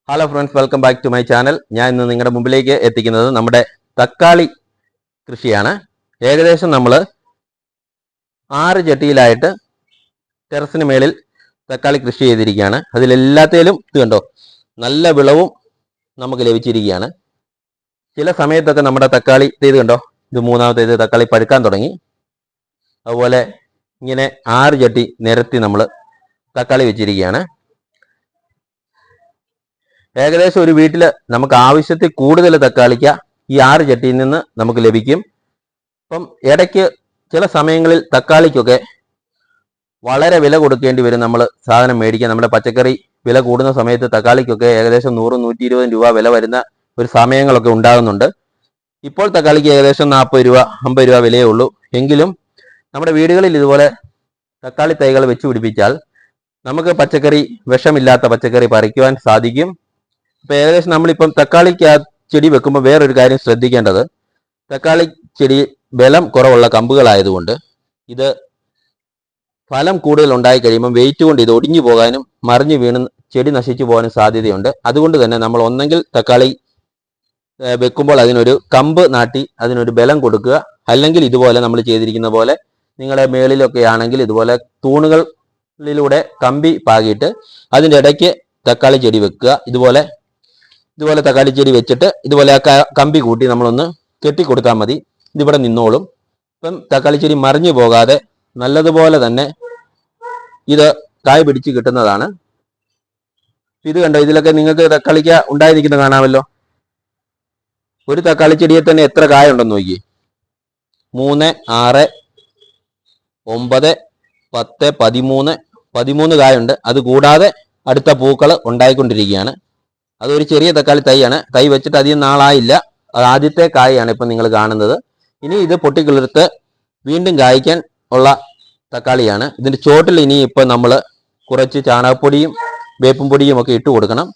Hello friends, welcome back to my channel. ഞാൻ ഇന്ന് നിങ്ങളുടെ മുമ്പിലേക്ക് എത്തിക്കുന്നത് നമ്മുടെ തക്കാളി കൃഷിയാണ്. ഏകദേശം നമ്മൾ 6 ചട്ടിയിലായിട്ട് ടെറസിന് മേളിൽ തക്കാളി കൃഷി ചെയ്തിരിക്കുകയാണ്. അതിലെല്ലാത്തേലും ഇത് കണ്ടോ, നല്ല വിളവും നമുക്ക് ലഭിച്ചിരിക്കുകയാണ്. ചില സമയത്തൊക്കെ നമ്മുടെ തക്കാളി ഇത് കണ്ടോ, ഇത് മൂന്നാമത്തേത് തക്കാളി പഴുക്കാൻ തുടങ്ങി. അതുപോലെ ഇങ്ങനെ 6 ചട്ടി നിരത്തി നമ്മൾ തക്കാളി വെച്ചിരിക്കുകയാണ്. ഏകദേശം ഒരു വീട്ടിൽ നമുക്ക് ആവശ്യത്തിൽ കൂടുതൽ തക്കാളിക്ക ഈ 6 ചട്ടിയിൽ നിന്ന് നമുക്ക് ലഭിക്കും. അപ്പം ഇടയ്ക്ക് ചില സമയങ്ങളിൽ തക്കാളിക്കൊക്കെ വളരെ വില കൊടുക്കേണ്ടി വരും. നമ്മൾ സാധനം മേടിക്കാൻ, നമ്മുടെ പച്ചക്കറി വില കൂടുന്ന സമയത്ത് തക്കാളിക്കൊക്കെ ഏകദേശം 100-120 രൂപ വില വരുന്ന ഒരു സമയങ്ങളൊക്കെ ഉണ്ടാകുന്നുണ്ട്. ഇപ്പോൾ തക്കാളിക്ക് ഏകദേശം 40 രൂപ 50 രൂപ വിലയേ ഉള്ളൂ. എങ്കിലും നമ്മുടെ വീടുകളിൽ ഇതുപോലെ തക്കാളി തൈകൾ വെച്ച് പിടിപ്പിച്ചാൽ നമുക്ക് പച്ചക്കറി, വിഷമില്ലാത്ത പച്ചക്കറി പറിക്കുവാൻ സാധിക്കും. ഇപ്പം ഏകദേശം നമ്മളിപ്പം തക്കാളി ചെടി വെക്കുമ്പോൾ വേറൊരു കാര്യം ശ്രദ്ധിക്കേണ്ടത്, തക്കാളി ചെടി ബലം കുറവുള്ള കമ്പുകളായതുകൊണ്ട് ഇത് ഫലം കൂടുതൽ ഉണ്ടായി കഴിയുമ്പോൾ വെയിറ്റ് കൊണ്ട് ഇത് ഒടിഞ്ഞു പോകാനും മറിഞ്ഞു വീണ് ചെടി നശിച്ചു പോകാനും സാധ്യതയുണ്ട്. അതുകൊണ്ട് തന്നെ നമ്മൾ ഒന്നെങ്കിൽ തക്കാളി വെക്കുമ്പോൾ അതിനൊരു കമ്പ് നാട്ടി അതിനൊരു ബലം കൊടുക്കുക, അല്ലെങ്കിൽ ഇതുപോലെ നമ്മൾ ചെയ്തിരിക്കുന്ന പോലെ നിങ്ങളുടെ മേളിലൊക്കെ ആണെങ്കിൽ ഇതുപോലെ തൂണുകളിലൂടെ കമ്പി പാകിയിട്ട് അതിൻ്റെ ഇടയ്ക്ക് തക്കാളി ചെടി വെക്കുക. ഇതുപോലെ തക്കാളി ചെടി വെച്ചിട്ട് ഇതുപോലെ ആ കമ്പി കൂട്ടി നമ്മളൊന്ന് കെട്ടിക്കൊടുത്താൽ മതി. ഇതിവിടെ നിന്നോളും. ഇപ്പം തക്കാളി ചെടി മറിഞ്ഞു പോകാതെ നല്ലതുപോലെ തന്നെ ഇത് കായ് പിടിച്ച് കിട്ടുന്നതാണ്. ഇത് കണ്ടോ, ഇതിലൊക്കെ നിങ്ങൾക്ക് തക്കാളിക്ക ഉണ്ടായി നിൽക്കുന്നത് കാണാമല്ലോ. ഒരു തക്കാളി ചെടിയെ തന്നെ എത്ര കായ ഉണ്ടെന്ന് നോക്കി. 3, 6, 9, 10, 13 കായുണ്ട്. അത് കൂടാതെ അടുത്ത പൂക്കൾ ഉണ്ടായിക്കൊണ്ടിരിക്കുകയാണ്. അതൊരു ചെറിയ തക്കാളി തൈയാണ്. തൈ വെച്ചിട്ട് അധികം നാളായില്ല. അത് ആദ്യത്തെ കായാണ് ഇപ്പം നിങ്ങൾ കാണുന്നത്. ഇനി ഇത് പൊട്ടിക്കിളിർത്ത് വീണ്ടും കായ്ക്കാൻ ഉള്ള തക്കാളിയാണ്. ഇതിൻ്റെ ചോട്ടിൽ ഇനി ഇപ്പം നമ്മൾ കുറച്ച് ചാണകപ്പൊടിയും വേപ്പും പൊടിയും ഒക്കെ ഇട്ട് കൊടുക്കണം.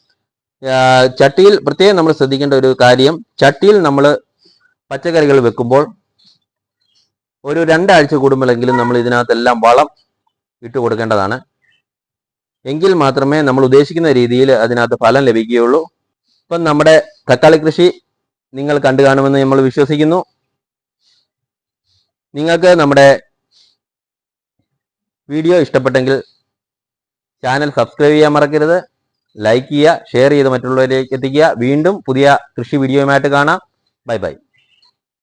ചട്ടിയിൽ പ്രത്യേകം നമ്മൾ ശ്രദ്ധിക്കേണ്ട ഒരു കാര്യം, ചട്ടിയിൽ നമ്മൾ പച്ചക്കറികൾ വെക്കുമ്പോൾ ഒരു 2 ആഴ്ച കൂടുമ്പോഴെങ്കിലും നമ്മൾ ഇതിനകത്തെല്ലാം വളം ഇട്ട് കൊടുക്കേണ്ടതാണ്. എങ്കിൽ മാത്രമേ നമ്മൾ ഉദ്ദേശിക്കുന്ന രീതിയിൽ അതിനകത്ത് ഫലം ലഭിക്കുകയുള്ളൂ. ഇപ്പം നമ്മുടെ തക്കാളി കൃഷി നിങ്ങൾ കണ്ടു കാണുമെന്ന് നമ്മൾ വിശ്വസിക്കുന്നു. നിങ്ങൾക്ക് നമ്മുടെ വീഡിയോ ഇഷ്ടപ്പെട്ടെങ്കിൽ ചാനൽ സബ്സ്ക്രൈബ് ചെയ്യാൻ മറക്കരുത്. ലൈക്ക് ചെയ്യുക, ഷെയർ ചെയ്ത് മറ്റുള്ളവരിലേക്ക് എത്തിക്കുക. വീണ്ടും പുതിയ കൃഷി വീഡിയോയുമായിട്ട് കാണാം. Bye bye.